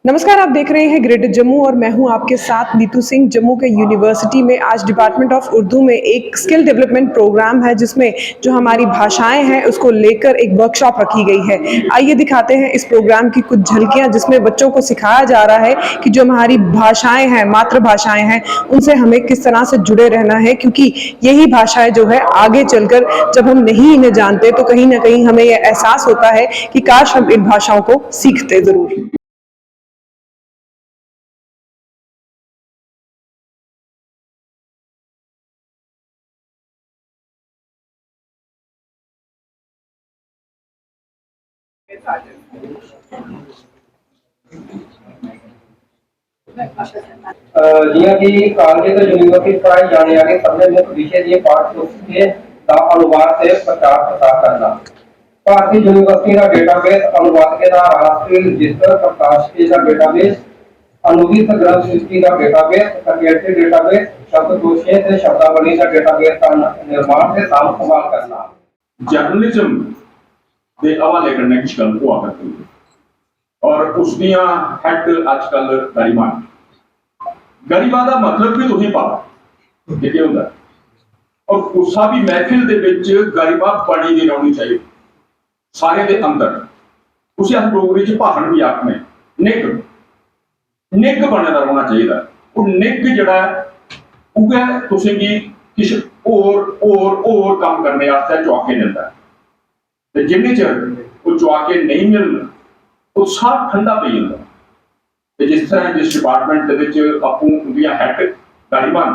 नमस्कार, आप देख रहे हैं ग्रेटर जम्मू और मैं हूं आपके साथ नीतू सिंह। जम्मू के यूनिवर्सिटी में आज डिपार्टमेंट ऑफ उर्दू में एक स्किल डेवलपमेंट प्रोग्राम है जिसमें जो हमारी भाषाएं हैं उसको लेकर एक वर्कशॉप रखी गई है। आइए दिखाते हैं इस प्रोग्राम की कुछ झलकियां जिसमें बच्चों को सिखाया जा रहा है कि जो हमारी भाषाएं हैं, मातृभाषाएं हैं, उनसे हमें किस तरह से जुड़े रहना है, क्योंकि यही भाषाएं जो है आगे चलकर जब हम नहीं इन्हें जानते तो कहीं ना कहीं हमें यह एहसास होता है कि काश हम इन भाषाओं को सीखते जरूर। जियां कि कॉलेज तो यूनिवर्सिटी पढ़ाई जाने वाले सबने मुख्य विषय दिए पाठ पुस्तकें का अनुवाद से प्रचार प्रसार करना। भारतीय यूनिवर्सिटी का डेटाबेस अनुवाद के दा राष्ट्रीय रजिस्टर प्रकाशित का डेटाबेस अनुदित ग्रंथ सूची का डेटाबेस कम्युनिटी डेटाबेस शब्दकोश से शब्दावली का डेटाबेस का निर्माण से साम संभाल करना। जर्नलिज्म ਦੇ ਹਵਾਲੇ ਕਰਨੇ की गल हुआ करती है और उसदियां हैड आजकल गरिमा का मतलब भी तुम पता कि होंगे और गुस्सा भी महफिल दे विच गरिमा बनी दी रहनी चाहिए सारे दे अंदर। उसे अस डोगरी च भाषण भी आखने निग निग बने दा रहना चाहिए। वो निग जिहड़ा उगे तुसीं की किश होर काम करने वास्ते चौके दिंदा है ते जिन्ने चਿਰ वो चौके नहीं मिलना वो साह ठंडा पी जाता। ते जिस तरह जिस डिपार्टमेंट दे विच आपू उन्दियां हैड गाड़ीबान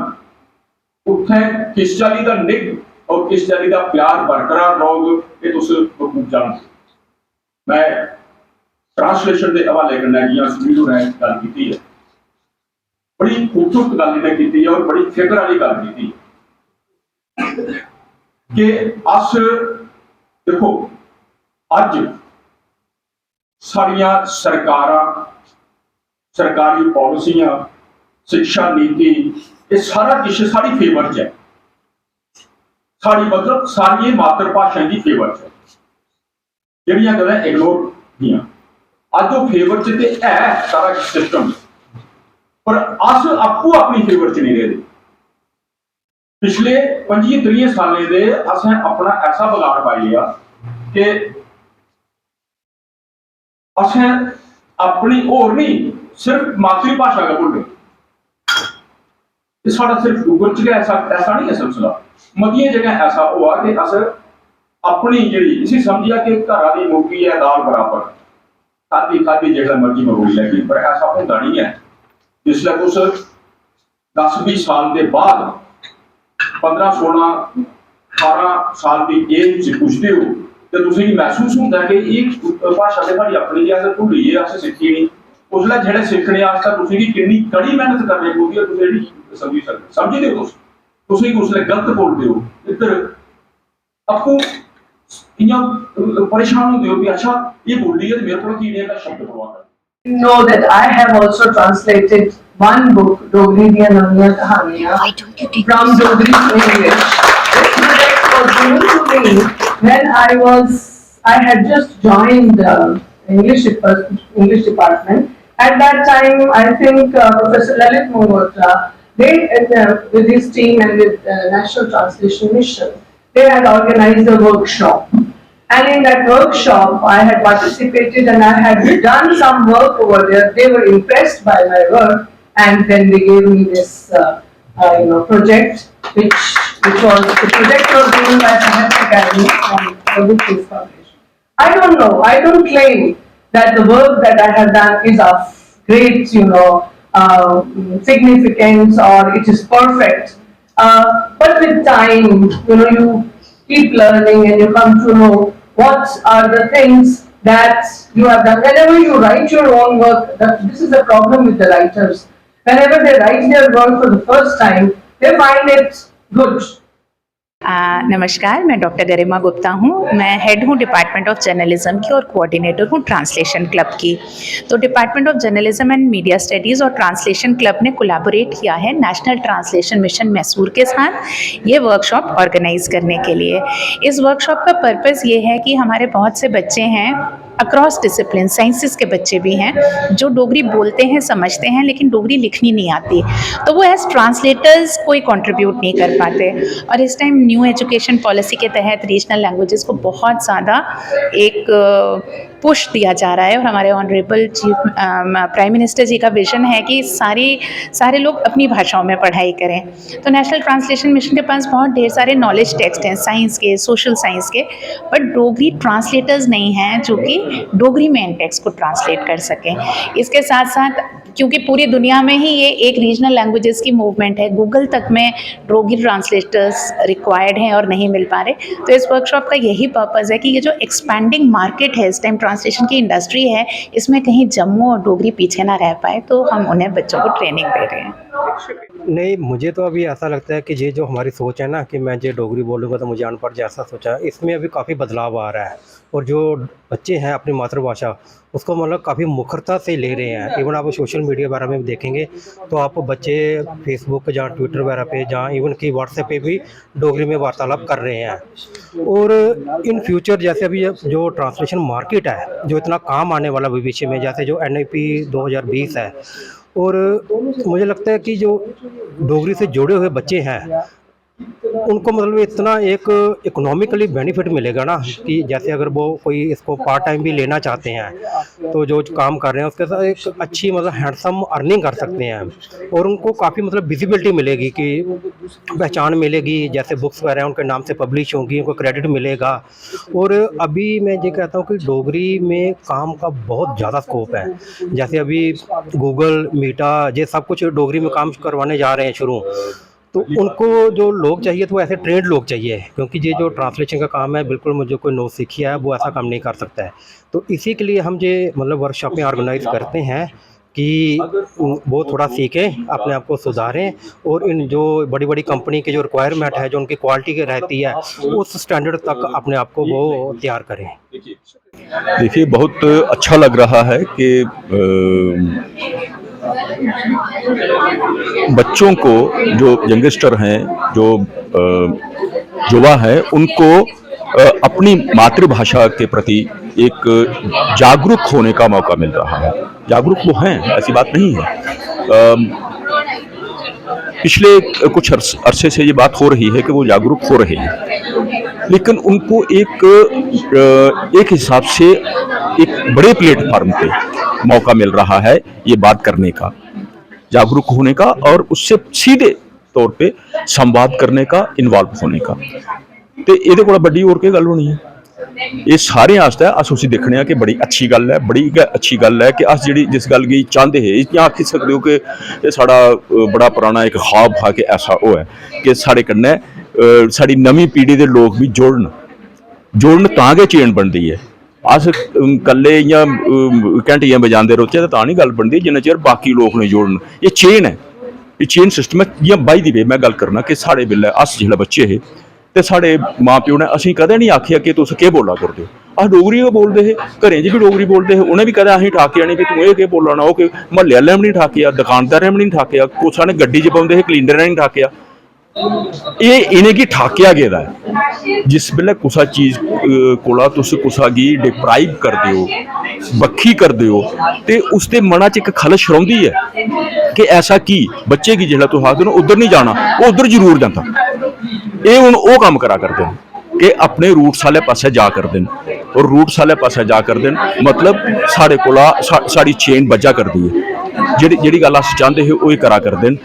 उत्थे किस चाली दा निग और किस चाली दा प्यार बरकरार रहोगे ये तुस बखूब जानते। मैं ट्रांसलेशन के हवाले करना जियां सुनील होरें गल कीती है, बड़ी खूबसूरत गल इन्हें कीती है और बड़ी फिक्र वाली गल कीती है कि अस देखो अज सारिया सरकारां सरकारी पॉलिसियां शिक्षा नीति ये सारा कुछ सारी फेवर च है। सारी मतलब सारी मातृभाषा की फेवर च जिहड़ियां गल्लां इग्नोर कीतियां अज वो फेवर च ते है सारा सिस्टम, पर अस आपू अपनी फेवर च नहीं रहे। पिछले 25-30 सालें दे असें अपना ऐसा बिगाड़ पाई लिया कि असें अपनी होर नहीं सिर्फ मातृभाषा का भुल गए। साढ़ा सिर्फ डुगर च ऐसा नहीं है सिलसिला, मतियां जगह ऐसा हुआ कि अस अपनी जी इसी समझिया कि घर की मुर्गी है दाल बराबर खाधी खाधी जो मर्जी मरोड़ी लगी, पर ऐसा होंदा नहीं है। जिसलै तुस 10-20 साल के बाद 15-16-18 साल की एज पुछते हो तो तुझे महसूस होता है कि एक भाषा तो साड़ी अपनी अस भुली है, अस सीखी नहीं। उसलै जो सीखने तुझे कितनी कड़ी मेहनत करनी पौगी समझी सकते समझते हो तुम उसले गलत बोलते हो इधर आपको इं परेशान होते हो कि अच्छा ये बोली है मेरे को कीड़े का शब्द प्रभाव कर। Know that I have also translated one book, Dogri Diyan Naviyan Kahaniyan, from Dogri to English. This project was given to me when I had just joined English department. At that time, I think Professor Lalit Manghotra, they with his team and with National Translation Mission, they had organized a workshop. And in that workshop, I had participated and I had done some work over there. They were impressed by my work, and then they gave me this, project, which was the project was given by Science Academy and the book is published. I don't know. I don't claim that the work that I have done is of great, significance or it is perfect. But with time, you keep learning and you come to know what are the things that you have done. Whenever you write your own work, this is the problem with the writers. Whenever they write their work for the first time, they find it good. नमस्कार, मैं doctor गरिमा गुप्ता हूँ। मैं head हूँ department of journalism की और coordinator हूँ translation club की। तो department of journalism and media studies और ट्रांसलेशन क्लब ने कोलैबोरेट किया है नेशनल ट्रांसलेशन मिशन मैसूर के साथ ये वर्कशॉप ऑर्गेनाइज़ करने के लिए। इस वर्कशॉप का पर्पस ये है कि हमारे बहुत से बच्चे हैं अक्रॉस डिसिप्लिन साइंसेस के बच्चे भी हैं जो डोगरी बोलते हैं, समझते हैं, लेकिन डोगरी लिखनी नहीं आती, तो वो एज ट्रांसलेटर्स कोई कंट्रीब्यूट नहीं कर पाते। और इस टाइम न्यू एजुकेशन पॉलिसी के तहत रीजनल लैंग्वेजेस को बहुत ज़्यादा एक पुश दिया जा रहा है, और हमारे ऑनरेबल चीफ प्राइम मिनिस्टर जी का विजन है कि सारे लोग अपनी भाषाओं में पढ़ाई करें। तो नेशनल ट्रांसलेशन मिशन के पास बहुत ढेर सारे नॉलेज टेक्स्ट हैं, साइंस के, सोशल साइंस के, बट डोगरी ट्रांसलेटर्स नहीं हैं जो कि डोगरी में इन टेक्स्ट को ट्रांसलेट कर सकें। इसके साथ साथ क्योंकि पूरी दुनिया में ही ये एक रीजनल लैंग्वेजेस की मूवमेंट है, गूगल तक में डोगरी ट्रांसलेटर्स रिक्वायर्ड हैं और नहीं मिल पा रहे, तो इस वर्कशॉप का यही पर्पज़ है कि ये जो एक्सपैंडिंग मार्केट है, इस टाइम ट्रांसलेशन की इंडस्ट्री है, इसमें कहीं जम्मू और डोगरी पीछे ना रह पाए, तो हम उन्हें बच्चों को ट्रेनिंग दे रहे हैं। नहीं, मुझे तो अभी ऐसा लगता है कि ये जो हमारी सोच है ना कि मैं जो डोगरी बोलूँगा तो मुझे अनपढ़ जैसा सोचा है, इसमें अभी काफ़ी बदलाव आ रहा है। और जो बच्चे हैं अपनी मातृभाषा उसको मतलब काफ़ी मुखरता से ले रहे हैं। इवन आप सोशल मीडिया वगैरह में देखेंगे तो आप बच्चे फेसबुक जहाँ ट्विटर वगैरह पे, जहाँ इवन की व्हाट्सएप पे भी डोगरी में वार्तालाप कर रहे हैं। और इन फ्यूचर जैसे अभी जो ट्रांसलेशन मार्केट है जो इतना काम आने वाला भविष्य में, जैसे जो NIP 2020 है, और मुझे लगता है कि जो डोगरी से जुड़े हुए बच्चे हैं उनको मतलब इतना एक इकोनॉमिकली बेनिफिट मिलेगा ना कि जैसे अगर वो कोई इसको पार्ट टाइम भी लेना चाहते हैं तो जो काम कर रहे हैं उसके साथ एक अच्छी मतलब हैंडसम अर्निंग कर सकते हैं, और उनको काफ़ी मतलब विजिबिलिटी मिलेगी कि पहचान मिलेगी, जैसे बुक्स वगैरह उनके नाम से पब्लिश होंगी, उनको क्रेडिट मिलेगा। और अभी मैं ये कहता हूँ कि डोगरी में काम का बहुत ज़्यादा स्कोप है। जैसे अभी गूगल, मीटा, ये सब कुछ डोगरी में काम करवाने जा रहे हैं शुरू, तो उनको जो लोग चाहिए तो वो ऐसे ट्रेंड लोग चाहिए, क्योंकि ये जो ट्रांसलेशन का काम है बिल्कुल मुझे कोई नौ सीखिया है वो ऐसा काम नहीं कर सकता है। तो इसी के लिए हम ये मतलब वर्कशॉपें ऑर्गेनाइज करते हैं कि वो थोड़ा सीखें, अपने आप को सुधारें, और इन जो बड़ी बड़ी कंपनी की जो रिक्वायरमेंट है, जो उनकी क्वालिटी की रहती है, उस स्टैंडर्ड तक अपने आप को वो तैयार करें। देखिए, बहुत अच्छा लग रहा है कि बच्चों को, जो यंगस्टर हैं, जो युवा है, उनको अपनी मातृभाषा के प्रति एक जागरूक होने का मौका मिल रहा है। जागरूक वो हैं, ऐसी बात नहीं है। पिछले कुछ अरसे से ये बात हो रही है कि वो जागरूक हो रहे हैं, लेकिन उनको एक हिसाब से एक बड़े प्लेटफॉर्म पे मौका मिल रहा है ये बात करने का, जागरूक होने का, और उससे सीधे तौर पे संवाद करने का, इन्वॉल्व होने का। तो ये कोला बड़ी और क्या गल होनी है। ये सारे आस्ते अस उसी देखने कि बड़ी अच्छी गल है, बड़ी अच्छी गल है कि अस जी जिस गल गी चाहते हैं, इस आखी सकते हो कि ये साड़ा बड़ा पुराना एक ख्वाब हा कि ऐसा वो है कि साढ़े कन्नै साड़ी नवी पीढ़ी के लोग भी जुड़न तां गै चेन बनती है। अस कल्ले इ'यां घंटियां बजाते रौह्चै तां नहीं गल बनती, जिन्ना चिर बाकी लोग ने जुड़न। ये चेन है, ये चेन सिस्टम है। जि'यां बाई दी वे मैं गल करना कि साढ़े बेल्लै अस जिसलै बच्चे हे ते साढ़े माँ प्यो ने असीं कदें नहीं आखिया कि तुस केह् बोला करदे हो। अस डोगरी गै बोलदे हे, घरें च भी डोगरी बोलदे हे। उ'नें भी कदें असीं ठाकेआ नहीं कि तूं एह् केह् बोला ना, ओह् म्हल्ले आह्लें भी नहीं ठाकेआ, दुकानदारें भी नहीं ठाकेआ, कुसै ने गड्डी च पाउंदे हे क्लीनरें नहीं ठाकेआ। इनेंगी ठाकेआ गेदा है। जिस बेल्लै कुसै चीज़ कोला तुस कुसै गी डिप्राइव करदे हो, बक्खी करदे हो, ते उसदे मना च इक खलश रौंह्दी है कि ऐसा की बच्चे गी जिसलै तुस आखदे हो उद्धर नहीं जाना, ओह् उद्धर जरूर जांदा। ये हुण ओह् कम्म करा करदे न कि अपने रूट्स आह्ले पास्से जा करदे न, और रूट्स आह्ले पास्से जा करदे न मतलब साढ़े कोला साढ़ी चेन बज्जा करदी है। जेह्ड़ी गल्ल अस चांह्दे हे ओह् करा करदे न,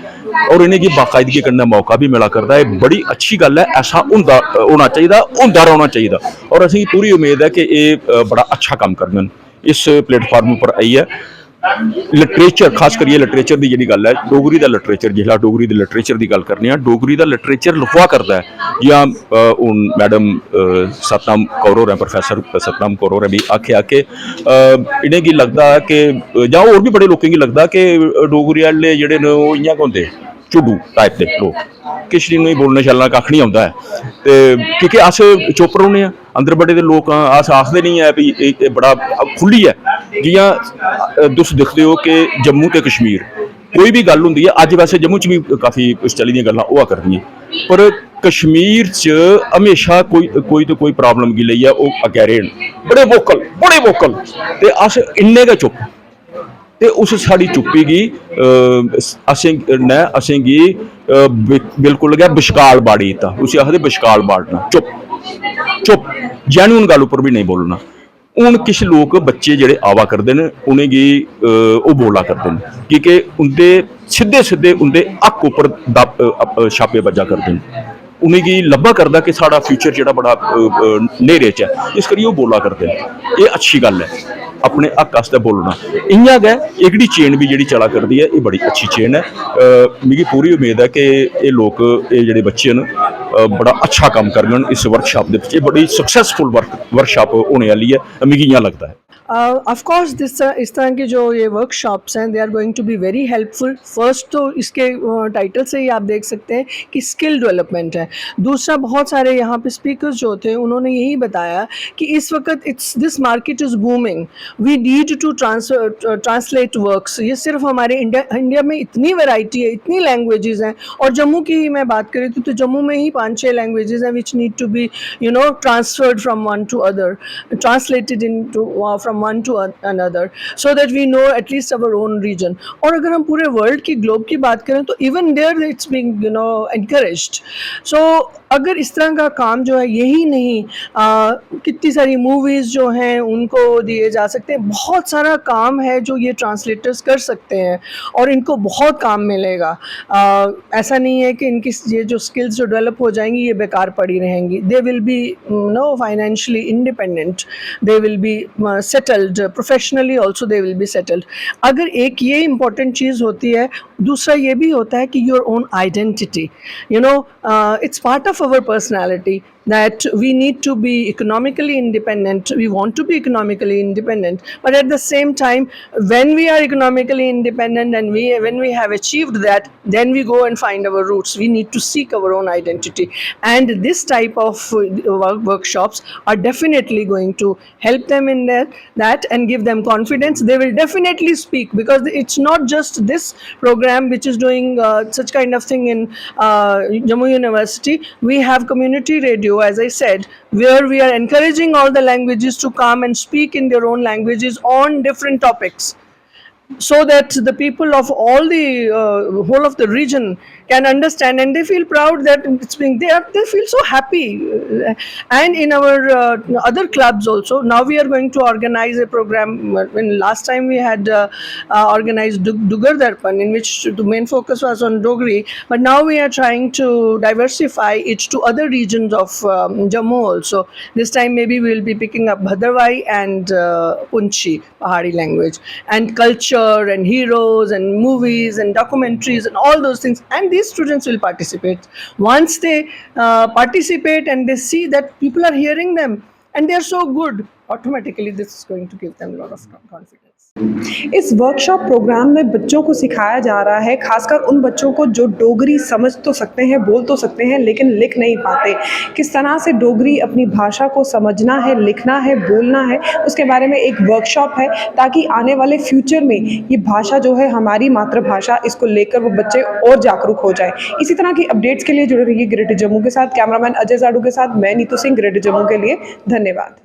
और इन्हें बाकायदगी करने मौका भी मिला करता है। बड़ी अच्छी गल है, ऐसा होना चाहिए, होंदा रहना चाहिए, और असें पूरी उम्मीद है कि ये बड़ा अच्छा काम करन इस प्लेटफॉर्म पर आई है। लिटरेचर, खास करिए लिटरेचर की जी गल है, डोगरी का लिटरेचर, जिसला डोगरी के लिटरेचर की गल करनी है, डोगरी का लिटरेचर लिखवा करता है। या हूँ मैडम सतनाम कौर होरें, प्रोफैसर सतनाम कौर होरें भी आख्या कि इन्हें गी लगता है कि जां होर भी बड़े लोगों की लगता कि डोगरी आह्ले जेह्ड़े न ओह् इ'यां गै होंदे झुड्डू टाइप के लोग, किश नहीं बोलना चलना कक्ख नहीं आंदा है। ते क्योंकि अस चुप रौह्ने आं, अंदर बड़े दे लोग अस आखदे नहीं है भी बड़ा खुल्ली है। जियां तुस दिखदे हो कि जम्मू ते कश्मीर कोई भी गल होंदी है, अज वैसे जम्मू च भी काफ़ी इस चाल्ली दियां गल्लां होआ करदियां, पर कश्मीर च हमेशा कोई तो कोई प्रॉब्लम गी लेइयै ओह् कह रहे न बड़े वोकल ते अस इन्ने गै चुप ते उस साड़ी चुप्पी गी असेंगी बिल्कुल गै बशकाल बाड़ी दित्ता। उसी आखदे बशकाल बाड़ना, चुप जैन्युइन गल्ल उप्पर भी नहीं बोलना। हून किश लोग बच्चे जेह्ड़े आवा करदे न उनेंगी ओह् बोला करदे न कि उंदे सिद्धे उंदे हक उप्पर छापे बज्जा करदे न। उनेंगी लब्भा करदा कि साढ़ा फ्यूचर जेह्ड़ा बड़ा न्हेरे च है, इस करियै ओह् बोला करदे न। एह् अच्छी गल्ल है अपने हक आस्तै बोलना। इ'यां गै एह्कड़ी चेन भी जेह्ड़ी चला करदी है एह् बड़ी अच्छी चेन है। मिगी पूरी उम्मीद है कि एह् लोग एह् जेह्ड़े बच्चे न बड़ा अच्छा कम्म करङन इस वर्कशॉप दे बिच। बड़ी सक्सेसफुल वर्कशॉप होने वाली है मिगी इ'यां लगदा है। ऑफ कोर्स इस तरह के जो ये वर्कशॉप्स हैं they are going to be very helpful. First तो इसके टाइटल से ही आप देख सकते हैं कि स्किल डेवलपमेंट है। दूसरा, बहुत सारे यहाँ पे स्पीकर्स जो थे उन्होंने यही बताया कि इस वक्त this market is booming, we need to translate works. ये सिर्फ हमारे इंडिया में इतनी वैरायटी है, इतनी लैंग्वेजेस हैं, और जम्मू की ही मैं बात करी थी तो जम्मू में ही 5-6 लैंग्वेजेस हैं which need to be transferred from one to other, translated into from one to another, so that we know at least our own region. और अगर हम पूरे वर्ल्ड की ग्लोब की बात करें तो even there it's being encouraged. So अगर इस तरह का काम जो है, यही नहीं कितनी सारी मूवीज़ जो हैं उनको दिए जा सकते हैं। बहुत सारा काम है जो ये ट्रांसलेटर्स कर सकते हैं और इनको बहुत काम मिलेगा। ऐसा नहीं है कि इनकी ये जो स्किल्स जो डेवलप हो जाएंगी ये बेकार पड़ी रहेंगी। They will be financially independent, they will be settled professionally also, they will be settled. अगर एक ये important चीज़ होती है, दूसरा ये भी होता है कि your own identity, it's part of our personality that we need to be economically independent. We want to be economically independent, but at the same time, when we are economically independent and when we have achieved that, then we go and find our roots. We need to seek our own identity, and this type of workshops are definitely going to help them in that and give them confidence. They will definitely speak, because it's not just this program which is doing such kind of thing in Jammu University. We have community radio, as I said, where we are encouraging all the languages to come and speak in their own languages on different topics, so that the people of all the whole of the region can understand, and they feel proud that it's being there. They feel so happy. And in our other clubs also, now we are going to organize a program. When last time we had organized Dugar Darpan, in which the main focus was on Dogri, but now we are trying to diversify it to other regions of Jammu also. This time maybe we will be picking up Bhadarwai and Punchi, Pahari language, and culture and heroes and movies and documentaries and all those things, and these students will participate. Once they participate and they see that people are hearing them and they are so good, automatically this is going to give them a lot of confidence. इस workshop programme में बच्चों को सिखाया जा रहा है, खासकर उन बच्चों को जो डोगरी समझ तो सकते हैं, बोल तो सकते हैं, लेकिन लिख नहीं पाते। किस तरह से डोगरी अपनी भाषा को समझना है, लिखना है, बोलना है, उसके बारे में एक वर्कशॉप है, ताकि आने वाले फ्यूचर में ये भाषा जो है हमारी मातृभाषा, इसको लेकर वो बच्चे और जागरूक हो जाए। इसी तरह की अपडेट्स के लिए जुड़े रहिए ग्रेटर जम्मू के साथ। कैमरामैन अजय जाडू के साथ मैं नीतू सिंह, ग्रेटर जम्मू के लिए। धन्यवाद।